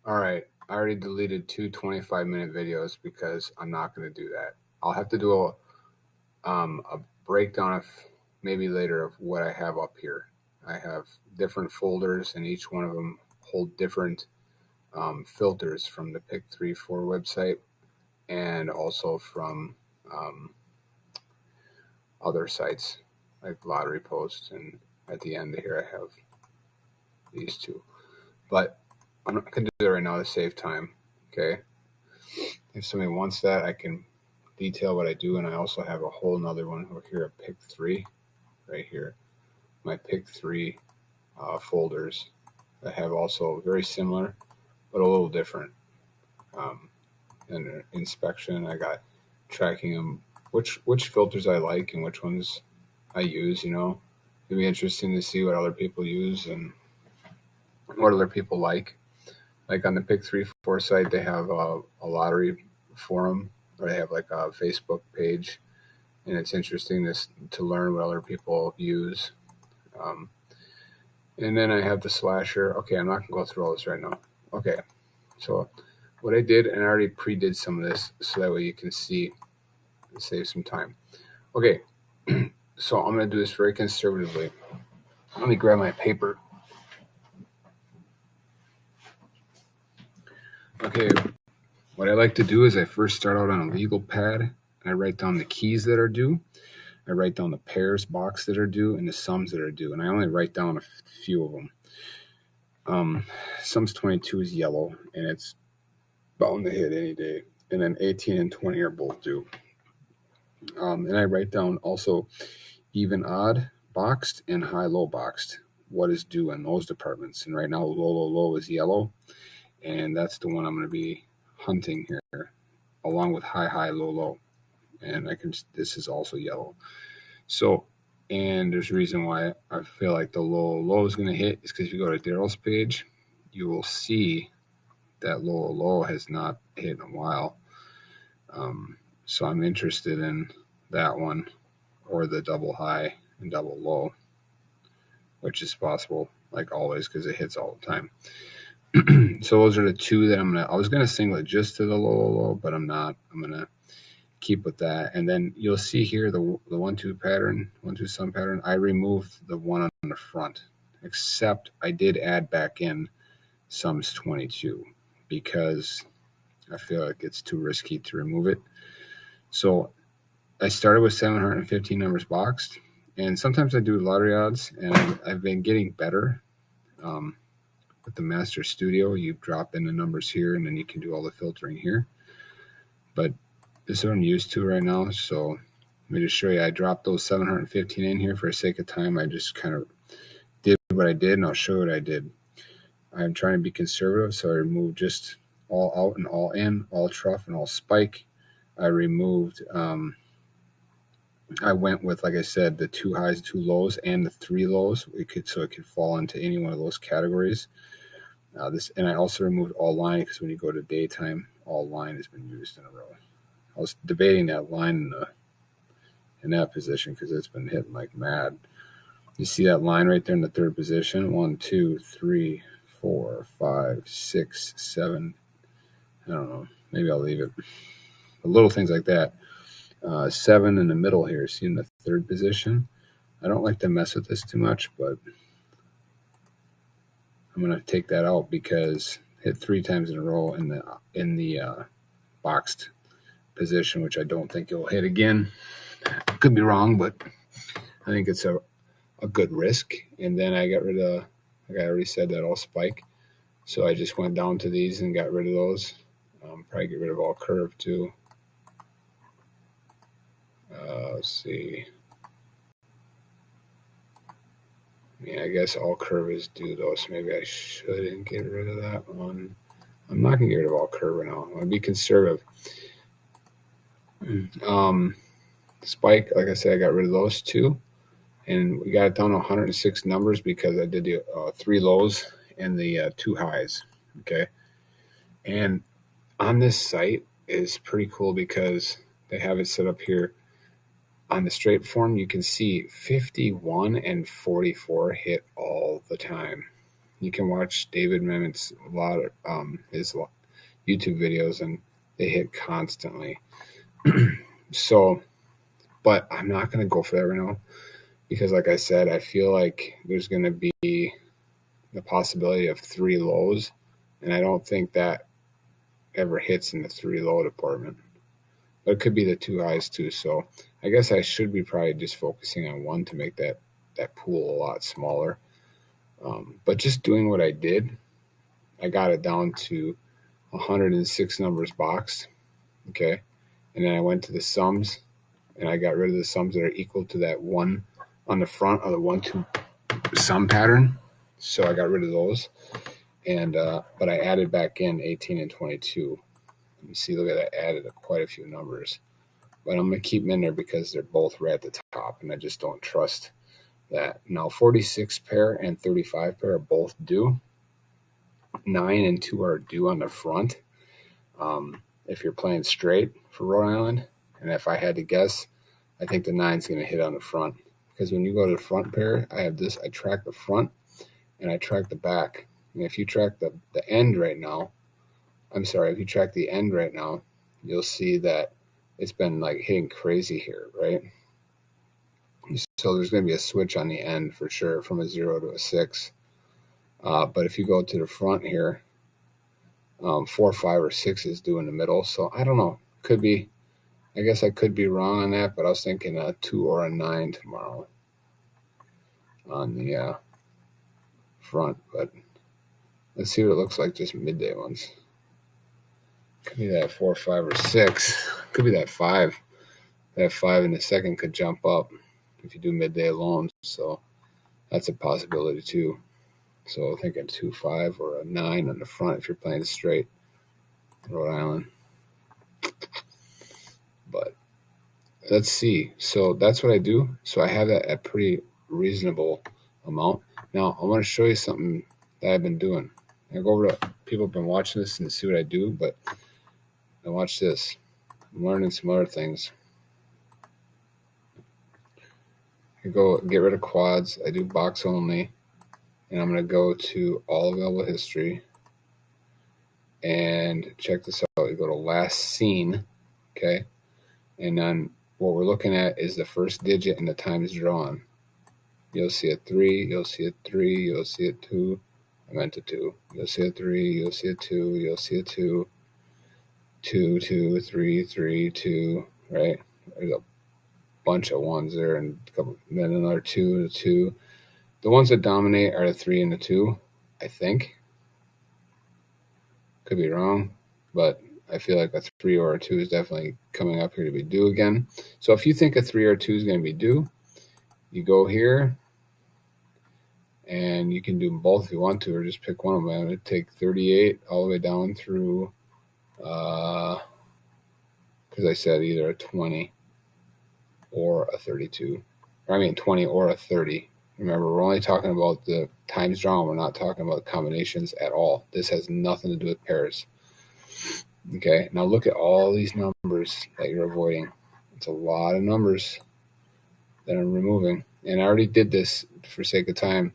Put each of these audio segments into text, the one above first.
All right, I already deleted two 25-minute videos because I'm not going to do that. I'll have to do a breakdown of maybe later of what I have up here. I have different folders, and each one of them hold different filters from the Pick 3 4 website and also from um, other sites like Lottery Post. And at the end here, I have these two. But I'm not going to do that right now to save time. Okay. If somebody wants that, I can detail what I do. And I also have a whole nother one over here, a Pick 3 right here. My Pick 3 folders that have also very similar, but a little different. And inspection, I got tracking them, which filters I like and which ones I use. It'd be interesting to see what other people use and what other people like. Like on the Pick 3 4 site, they have a lottery forum, or they have like a Facebook page, and it's interesting to learn what other people use. Um, and then I have the slasher. Okay, I'm not gonna go through all this right now. Okay, so what I did, and I already pre-did some of this, so that way you can see and save some time. Okay, so I'm gonna do this very conservatively. Let me grab my paper. Okay, what I like to do is I first start out on a legal pad, and I write down the keys that are due. I write down the pairs box that are due and the sums that are due, and I only write down a few of them. Sums 22 is yellow, and it's bound to hit any day. And then 18 and 20 are both due. And I write down also even odd boxed and high low boxed, what is due in those departments. And right now, low is yellow, and that's the one I'm going to be hunting here, along with high low. And this is also yellow. So, and there's a reason why I feel like the low is going to hit is because if you go to Daryl's page, you will see that low has not hit in a while. So I'm interested in that one, or the double high and double low, which is possible, like always, because it hits all the time. So those are the two that I was gonna singlet just to the low, but I'm not. I'm gonna keep with that. And then you'll see here the 1-2 pattern, 1-2 sum pattern. I removed the one on the front, except I did add back in sums 22 because I feel like it's too risky to remove it. So I started with 715 numbers boxed, and sometimes I do lottery odds, and I've been getting better. With the Master Studio, you drop in the numbers here, and then you can do all the filtering here. But this is what I'm used to right now, so let me just show you. I dropped those 715 in here for the sake of time. I just kind of did what I did, and I'll show you what I did. I'm trying to be conservative, so I removed just all out and all in, all truff and all spike. I removed I went with, like I said, the 2 highs, 2 lows, and the 3 lows. So it could fall into any one of those categories. And I also removed all line because when you go to daytime, all line has been used in a row. I was debating that line in that position because it's been hitting like mad. You see that line right there in the third position? 1, 2, 3, 4, 5, 6, 7. I don't know. Maybe I'll leave it. But little things like that. 7 in the middle here. See in the third position? I don't like to mess with this too much, but I'm going to take that out because hit 3 times in a row in the boxed position, which I don't think it will hit again. Could be wrong, but I think it's a good risk. And then I got rid of, like I already said, that all spike. So I just went down to these and got rid of those. Probably get rid of all curve too. Let's see. I guess all curve is due though, so maybe I shouldn't get rid of that one. I'm not going to get rid of all curve right now. I'm going to be conservative. Spike, like I said, I got rid of those two. And we got it down to 106 numbers because I did the 3 lows and the 2 highs. Okay. And on this site is pretty cool because they have it set up here. On the straight form, you can see 51 and 44 hit all the time. You can watch David Mamet's a lot of his YouTube videos, and they hit constantly. So, but I'm not going to go for that right now because, like I said, I feel like there's going to be the possibility of 3 lows, and I don't think that ever hits in the 3 low department. But it could be the 2 highs too. So I guess I should be probably just focusing on 1 to make that pool a lot smaller. But just doing what I did, I got it down to 106 numbers boxed. Okay. And then I went to the sums, and I got rid of the sums that are equal to that 1 on the front of the 1-2 sum pattern. So I got rid of those. And but I added back in 18 and 22. You see, look at that, I added quite a few numbers. But I'm going to keep them in there because they're both right at the top, and I just don't trust that. Now, 46 pair and 35 pair are both due. 9 and 2 are due on the front. If you're playing straight for Rhode Island, and if I had to guess, I think the 9's going to hit on the front. Because when you go to the front pair, I have this, I track the front and I track the back. And if you track the end right now, if you track the end right now, you'll see that it's been like hitting crazy here, right? So there's going to be a switch on the end for sure from a 0 to a 6. But if you go to the front here, 4, 5, or 6 is due in the middle. So I don't know. Could be. I guess I could be wrong on that, but I was thinking a 2 or a 9 tomorrow on the front. But let's see what it looks like just midday ones. Could be that 4, 5, or 6. Could be that 5. That 5 in the second could jump up if you do midday alone. So that's a possibility too. So I think a 2, 5, or a 9 on the front if you're playing straight Rhode Island. But let's see. So that's what I do. So I have that at pretty reasonable amount. Now I want to show you something that I've been doing. I go over to people have been watching this and see what I do, but I watch this. I'm learning some other things. I go get rid of quads. I do box only, and I'm going to go to all available history and check this out. You go to last seen, okay, and then what we're looking at is the first digit and the times drawn. You'll see a 3, you'll see a 3, you'll see a 2. I meant a 2. You'll see a 3, you'll see a 2, you'll see a 2. 2, 2, 3, 3, 2, right? There's a bunch of ones there, and then another 2, 2. The ones that dominate are the 3 and the 2, I think. Could be wrong, but I feel like a 3 or a 2 is definitely coming up here to be due again. So if you think a 3 or a 2 is going to be due, you go here, and you can do them both if you want to, or just pick one of them. I'm going to take 38 all the way down through, because I said either a 20 or a 32. Or I mean 20 or a 30. Remember, we're only talking about the times drawn. We're not talking about combinations at all. This has nothing to do with pairs. Okay, now look at all these numbers that you're avoiding. It's a lot of numbers that I'm removing. And I already did this for sake of time.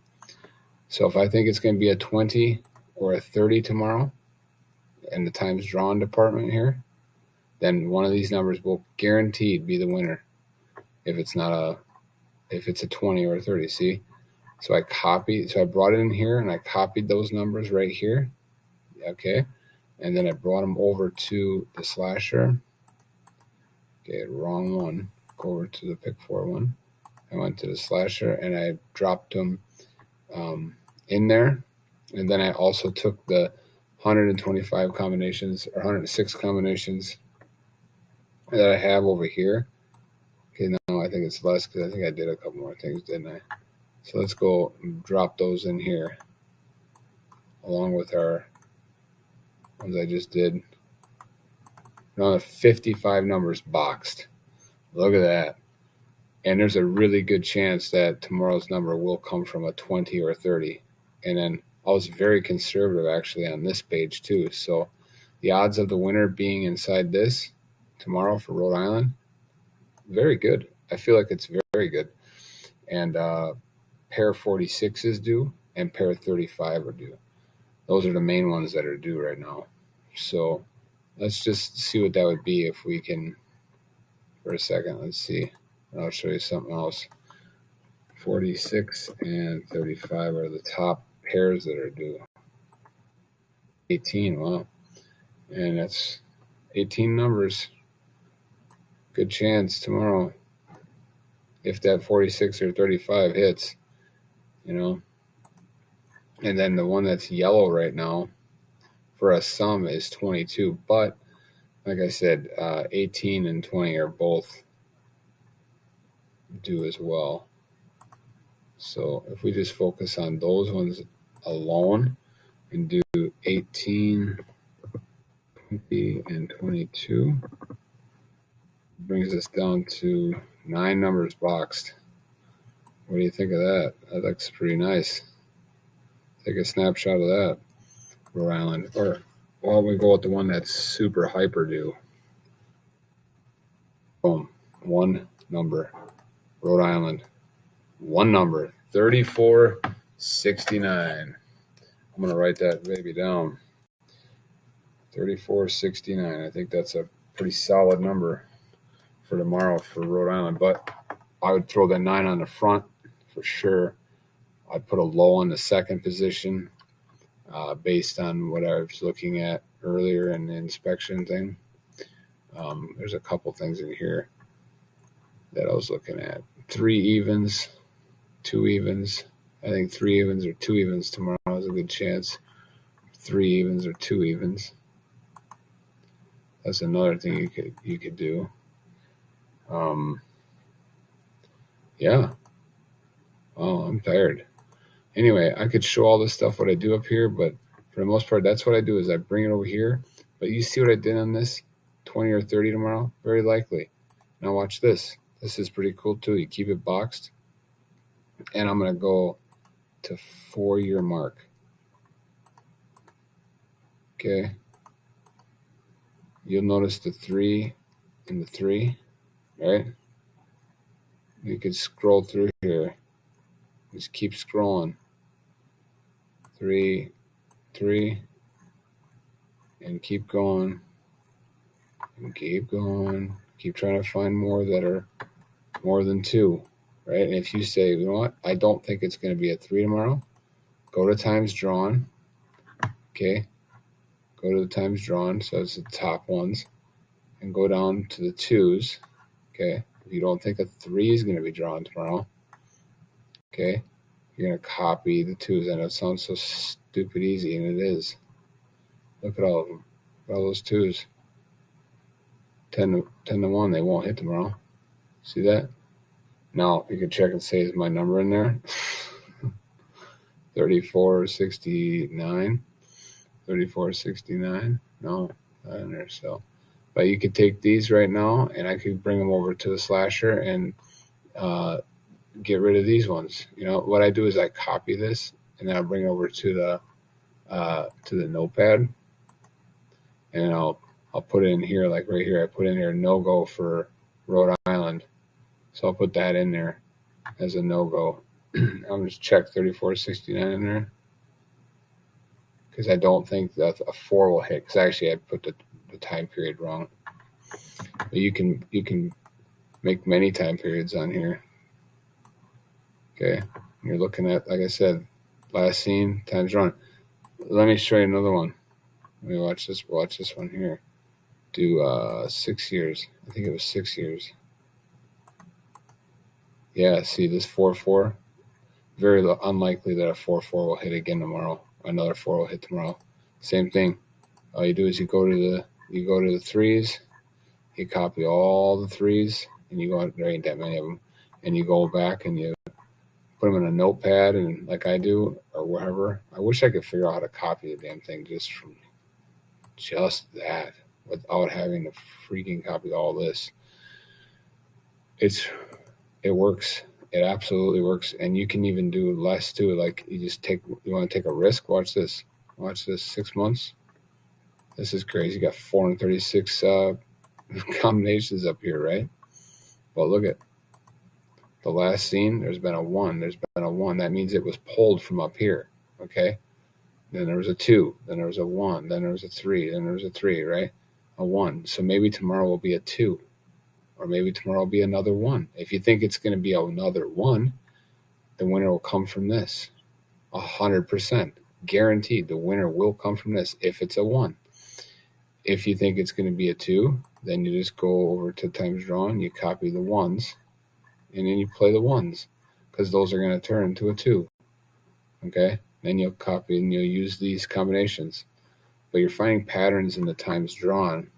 So if I think it's going to be a 20 or a 30 tomorrow in the times drawn department here, then one of these numbers will guaranteed be the winner. If it's a 20 or a 30, see? So I brought it in here and I copied those numbers right here. Okay. And then I brought them over to the slasher. Okay, wrong one. Go over to the pick 4 one. I went to the slasher and I dropped them in there. And then I also took the 125 combinations or 106 combinations that I have over here. Okay, now I think it's less because I think I did a couple more things, didn't I? So let's go drop those in here along with our ones I just did. Now I have 55 numbers boxed. Look at that. And there's a really good chance that tomorrow's number will come from a 20 or a 30. And then I was very conservative actually on this page too. So the odds of the winner being inside this tomorrow for Rhode Island, very good. I feel like it's very good. And pair 46 is due, and pair 35 are due. Those are the main ones that are due right now. So let's just see what that would be if we can, for a second. Let's see. I'll show you something else. 46 and 35 are the top pairs that are due. 18, wow. And that's 18 numbers. Good chance tomorrow if that 46 or 35 hits, you know. And then the one that's yellow right now for a sum is 22. But like I said, 18 and 20 are both due as well. So if we just focus on those ones alone and do 18, 20, and 22, brings us down to 9 numbers boxed. What do you think of that? That looks pretty nice. Take a snapshot of that, Rhode Island. Or why don't we go with the one that's super hyper due? Boom. One number. Rhode Island. One number. 3469. I'm going to write that baby down. 3469. I think that's a pretty solid number for tomorrow for Rhode Island. But I would throw the 9 on the front for sure. I'd put a low in the second position based on what I was looking at earlier in the inspection thing. There's a couple things in here that I was looking at. 3 evens, 2 evens. I think 3 evens or 2 evens tomorrow is a good chance. 3 evens or 2 evens. That's another thing you could do. Yeah. Oh, I'm tired. Anyway, I could show all this stuff, what I do up here, but for the most part, that's what I do is I bring it over here. But you see what I did on this? 20 or 30 tomorrow? Very likely. Now watch this. This is pretty cool too. You keep it boxed. And I'm going to go to 4-year mark. Okay. You'll notice the 3 and the 3, right? You could scroll through here. Just keep scrolling. 3, 3, and keep going. And keep going. Keep trying to find more that are more than 2, right? And if you say, you know what, I don't think it's going to be a 3 tomorrow, go to times drawn. Okay. Go to the times drawn. So it's the top ones. And go down to the 2s. Okay. If you don't think a 3 is going to be drawn tomorrow, okay, you're going to copy the 2s. I know it sounds so stupid easy, and it is. Look at all of them. All those 2s. 10 to 1, they won't hit tomorrow. See that? Now, you can check and say, is my number in there? 3469. 3469. No, not in there. So, but you could take these right now, and I could bring them over to the slasher and get rid of these ones. You know what I do is I copy this, and then I'll bring it over to the notepad, and I'll put it in here, like right here. I put in here no-go for Rhode Island. So I'll put that in there as a no-go. I'll just check 3469 in there because I don't think that a 4 will hit. Because actually I put the time period wrong. But you can make many time periods on here. Okay, you're looking at, like I said, last seen times drawn. Let me show you another one. Let me watch this. Watch this one here. Do 6 years. I think it was 6 years. Yeah, see this 4-4. Very unlikely that a 4-4 will hit again tomorrow. Another 4 will hit tomorrow. Same thing. All you do is you go to the 3s. You copy all the 3s, and you go. There ain't that many of them, and you go back and you put them in a notepad, and like I do, or wherever. I wish I could figure out how to copy the damn thing just from just that, without having to freaking copy all this. It works. It absolutely works. And you can even do less too. Like you want to take a risk. Watch this. 6 months. This is crazy. You got 436 combinations up here, right? Well, look at The last scene, there's been a 1. There's been a 1. That means it was pulled from up here. Okay? Then there was a 2. Then there was a 1. Then there was a 3. Then there was a 3, right? A 1. So maybe tomorrow will be a 2. Or maybe tomorrow will be another 1. If you think it's going to be another 1, the winner will come from this. 100%. Guaranteed. The winner will come from this if it's a 1. If you think it's going to be a 2, then you just go over to times drawn, you copy the 1s, and then you play the 1s, because those are going to turn into a 2. Okay? Then you'll copy and you'll use these combinations. But you're finding patterns in the times drawn,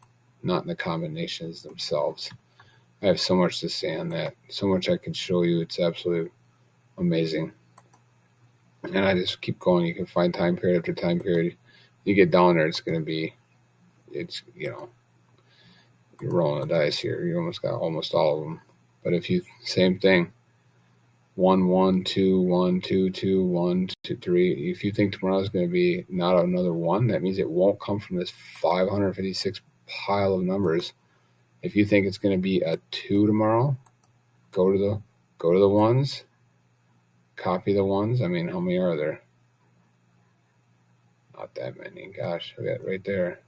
not in the combinations themselves. I have so much to say on that. So much I can show you. It's absolutely amazing. And I just keep going. You can find time period after time period. You get down there, it's going to be, you're rolling the dice here. You almost got almost all of them. But if you, same thing, 1, 1, 2, 1, 2, 2, 1, 2, 3. If you think tomorrow is going to be not another 1, that means it won't come from this 556 pile of numbers. If you think it's going to be a 2 tomorrow, go to the 1s, copy the 1s. I mean, how many are there? Not that many. Gosh, I got right there.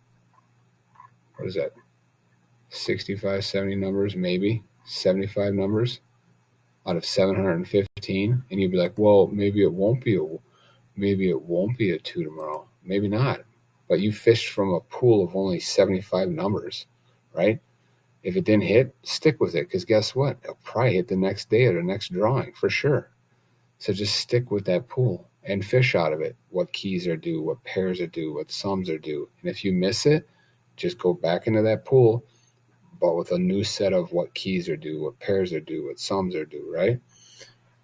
What is that? 65, 70 numbers, maybe 75 numbers out of 715, and you'd be like, well, maybe it won't be a 2 tomorrow. Maybe not. But you fished from a pool of only 75 numbers, right? If it didn't hit, stick with it, because guess what? It'll probably hit the next day or the next drawing for sure. So just stick with that pool and fish out of it. What keys are due, what pairs are due, what sums are due. And if you miss it, just go back into that pool, but with a new set of what keys are due, what pairs are due, what sums are due, right?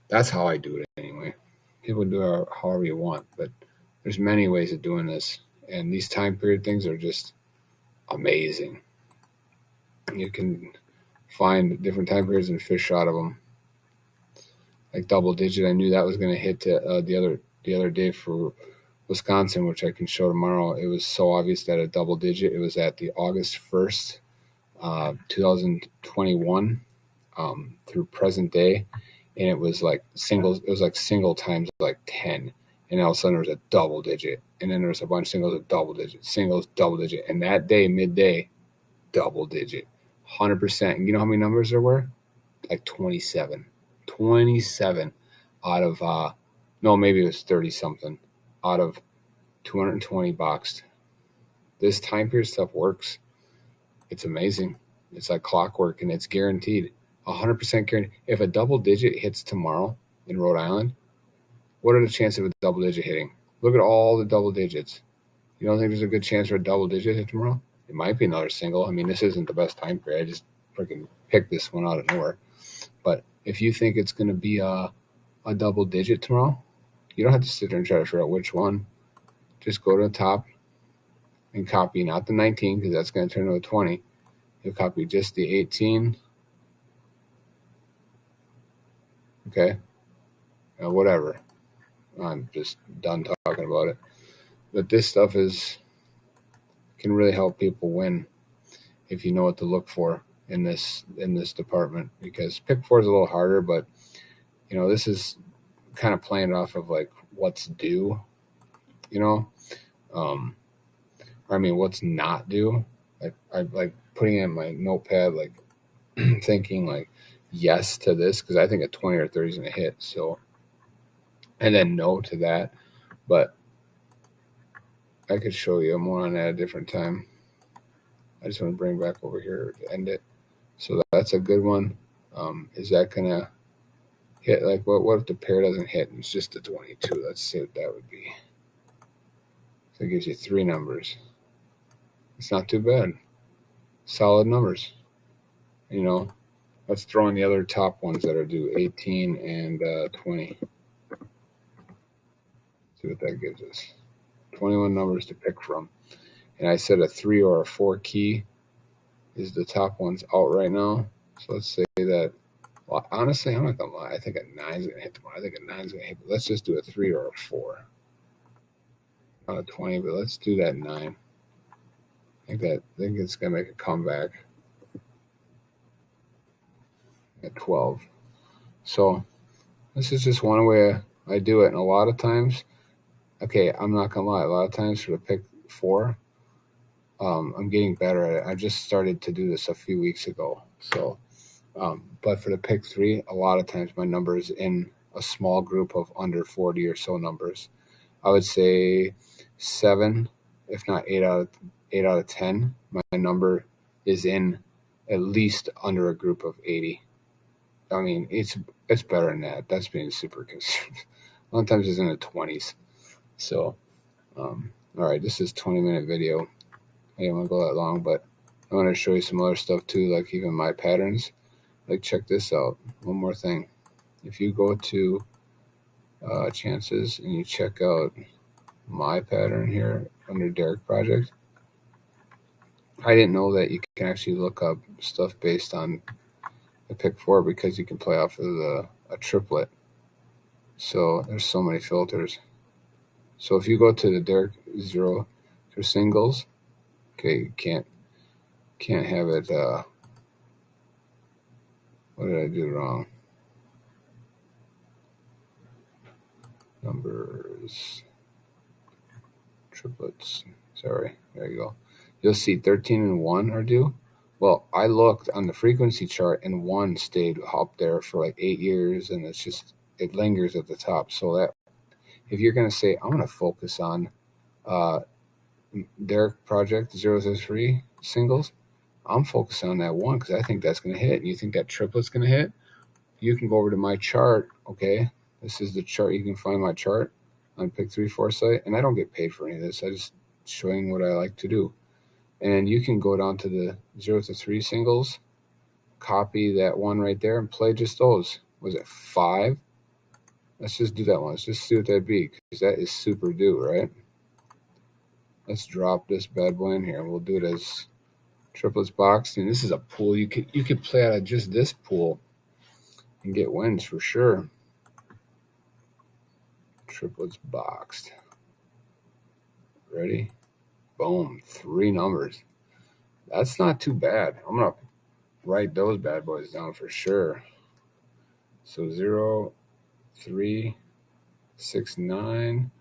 That's how I do it anyway. People do it however you want, but there's many ways of doing this. And these time period things are just amazing. You can find different time periods and fish out of them. Like double digit, I knew that was going to hit the other day for Wisconsin, which I can show tomorrow. It was so obvious that a double digit. It was at the August 1st, 2021 through present day, and it was like singles. It was like single times like 10, and all of a sudden there was a double digit, and then there was a bunch of singles of double digit, singles double digit, and that day midday, double digit, 100%. And you know how many numbers there were? Like 27 out of no, maybe it was 30 something out of 220 boxed. This time period stuff works. It's amazing. It's like clockwork, and it's guaranteed. 100% guaranteed. If a double digit hits tomorrow in Rhode Island, what are the chances of a double digit hitting? Look at all the double digits. You don't think there's a good chance for a double digit hit tomorrow? It might be another single. I mean, this isn't the best time period. I just freaking picked this one out of nowhere. But if you think it's going to be a double digit tomorrow, you don't have to sit there and try to figure out which one. Just go to the top and copy not the 19, because that's going to turn into a 20. You'll copy just the 18. Okay? Whatever. I'm just done talking about it. But this stuff can really help people win if you know what to look for in this department, because pick 4 is a little harder, but this is kind of playing off of like what's due, what's not due. Like I like putting it in my notepad, like thinking like yes to this, because I think a 20 or 30 is going to hit. So, and then no to that. But I could show you more on that at a different time. I just want to bring back over here to end it. So that's a good one. Is that going to hit? Like, what if the pair doesn't hit and it's just a 22? Let's see what that would be. So it gives you 3 numbers. It's not too bad. Solid numbers. Let's throw in the other top ones that are due, 18 and 20. See what that gives us. 21 numbers to pick from. And I said a 3 or a 4 key is the top ones out right now. So let's say that, well, honestly, I'm not going to lie. I think a 9 is going to hit tomorrow. I think a 9 is going to hit. But let's just do a 3 or a 4. Not a 20, but let's do that 9. I think it's going to make a comeback at 12. So this is just one way I do it. And a lot of times, okay, I'm not going to lie, a lot of times for the pick 4, I'm getting better at it. I just started to do this a few weeks ago. So, but for the pick 3, a lot of times my number is in a small group of under 40 or so numbers. I would say 7, if not 8 out of 10, my number is in at least under a group of 80. I mean, it's better than that. That's being super conservative. A lot of times it's in the 20s. So, all right, this is 20-minute video. I don't want to go that long, but I want to show you some other stuff too, like even my patterns. Like, check this out. One more thing. If you go to chances and you check out my pattern here under Derek Project, I didn't know that you can actually look up stuff based on the pick 4 because you can play off of a triplet. So there's so many filters. So if you go to the Derek 0 for singles, okay, you can't have it. What did I do wrong? Numbers, triplets. Sorry, there you go. You'll see 13 and 1 are due. Well, I looked on the frequency chart and 1 stayed up there for like 8 years, and it lingers at the top. So that if you're going to say, I'm going to focus on Derek Project 003 singles, I'm focusing on that 1 because I think that's going to hit. And you think that triplet's going to hit? You can go over to my chart, okay? This is the chart. You can find my chart on Pick 3 Foresight, and I don't get paid for any of this. I just showing what I like to do. And you can go down to the 0 to 3 singles, copy that 1 right there, and play just those. Was it 5? Let's just do that one. Let's just see what that'd be, because that is super due, right? Let's drop this bad boy in here. We'll do it as triplets boxed. And this is a pool. You could play out of just this pool and get wins for sure. Triplets boxed. Ready? Boom. 3 numbers. That's not too bad. I'm going to write those bad boys down for sure. So 0, 3, 6, 9,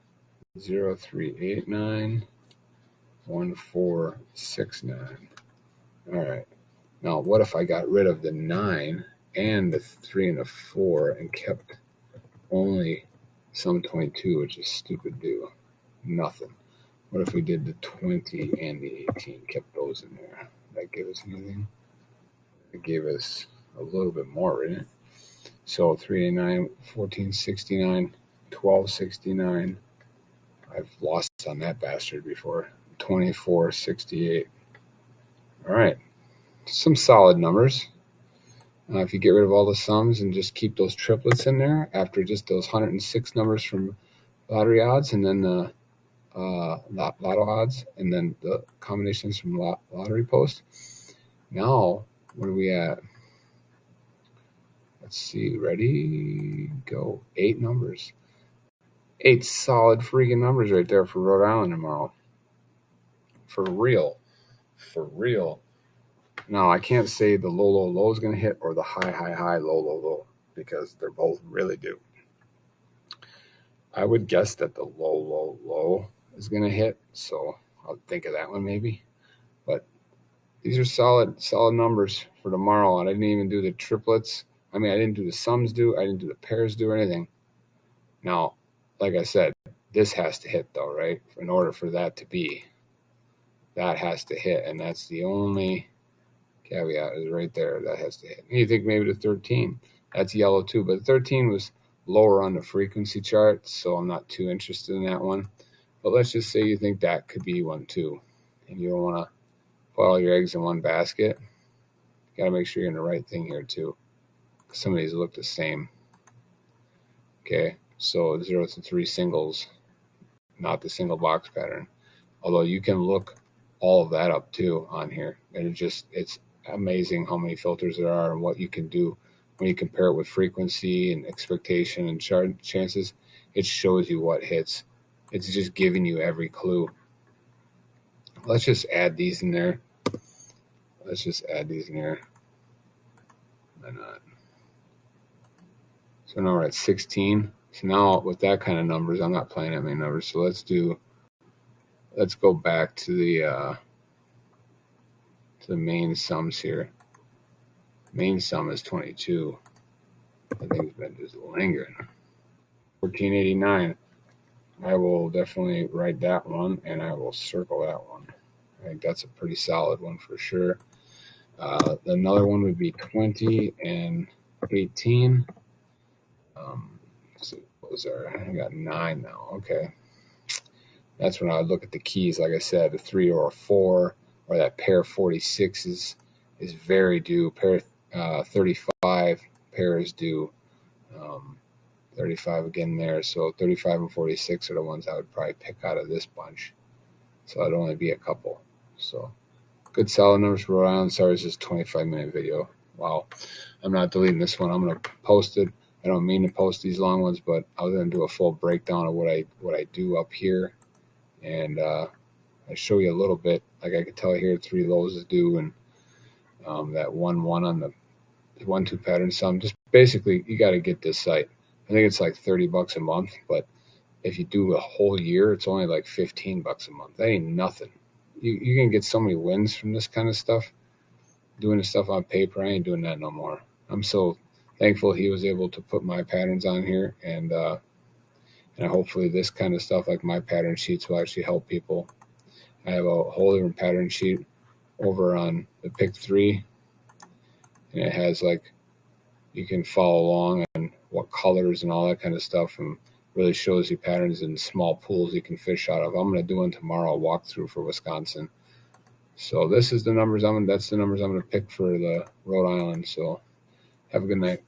0, 3, 8, 9, 1, 4, 6, 9. All right. Now, what if I got rid of the 9 and the 3 and the 4 and kept only some 22, which is stupid due? Nothing. What if we did the 20 and the 18, kept those in there? That gave us anything? It gave us a little bit more, didn't it? So 389, 1469, 1269. I've lost on that bastard before. 2468. All right. Some solid numbers. If you get rid of all the sums and just keep those triplets in there after just those 106 numbers from lottery odds and then the lotto odds and then the combinations from lottery post. Now, what are we at? Let's see. Ready? Go. 8 numbers. 8 solid freaking numbers right there for Rhode Island tomorrow. For real. For real. Now, I can't say the low, low, low is going to hit or the high, high, high, low, low, low because they're both really due. I would guess that the low, low, low is going to hit, so I'll think of that one maybe. But these are solid numbers for tomorrow. And I didn't even do the triplets. I mean, I didn't do the sums due. I didn't do the pairs due or anything. Now, like I said, this has to hit though, right? In order for that to be, that has to hit. And that's the only caveat is right there. That has to hit. And you think maybe the 13. That's yellow too. But the 13 was lower on the frequency chart, so I'm not too interested in that one. But let's just say you think that could be one too. And you don't want to put all your eggs in one basket. You got to make sure you're in the right thing here too. Some of these look the same. Okay, so 0 to 3 singles, not the single box pattern. Although you can look all of that up too on here. And it's amazing how many filters there are and what you can do when you compare it with frequency and expectation and chart chances. It shows you what hits. It's just giving you every clue. Let's just add these in there. Why not? So now we're at 16. So now with that kind of numbers, I'm not playing that many numbers. So let's go back to the main sums here. Main sum is 22. I think it's been just lingering. 1489. I will definitely write that one, and I will circle that one. I think that's a pretty solid one for sure. Another one would be 20 and 18. So what was there? I got 9 now. Okay. That's when I would look at the keys. Like I said, a 3 or a 4, or that pair 46 is very due. Pair 35 pair is due. 35 again there. So 35 and 46 are the ones I would probably pick out of this bunch. So it'd only be a couple. So good solid numbers for Rhode Island. Sorry, it's just a 25-minute video. Wow. I'm not deleting this one. I'm going to post it. I don't mean to post these long ones, but I was going to do a full breakdown of what I do up here. And I show you a little bit. Like I could tell here, 3 lows is due, and that 1-1 on the 1-2 pattern sum. Just basically, you got to get this site. I think it's like $30 a month, but if you do a whole year, it's only like $15 a month. That ain't nothing. You can get so many wins from this kind of stuff. Doing the stuff on paper, I ain't doing that no more. I'm so thankful he was able to put my patterns on here, and hopefully this kind of stuff, like my pattern sheets, will actually help people. I have a whole different pattern sheet over on the Pick 3, and it has like, you can follow along on what colors and all that kind of stuff, and really shows you patterns in small pools you can fish out of. I'm going to do one tomorrow, a walkthrough for Wisconsin. So this is the numbers that's the numbers I'm going to pick for the Rhode Island. So have a good night.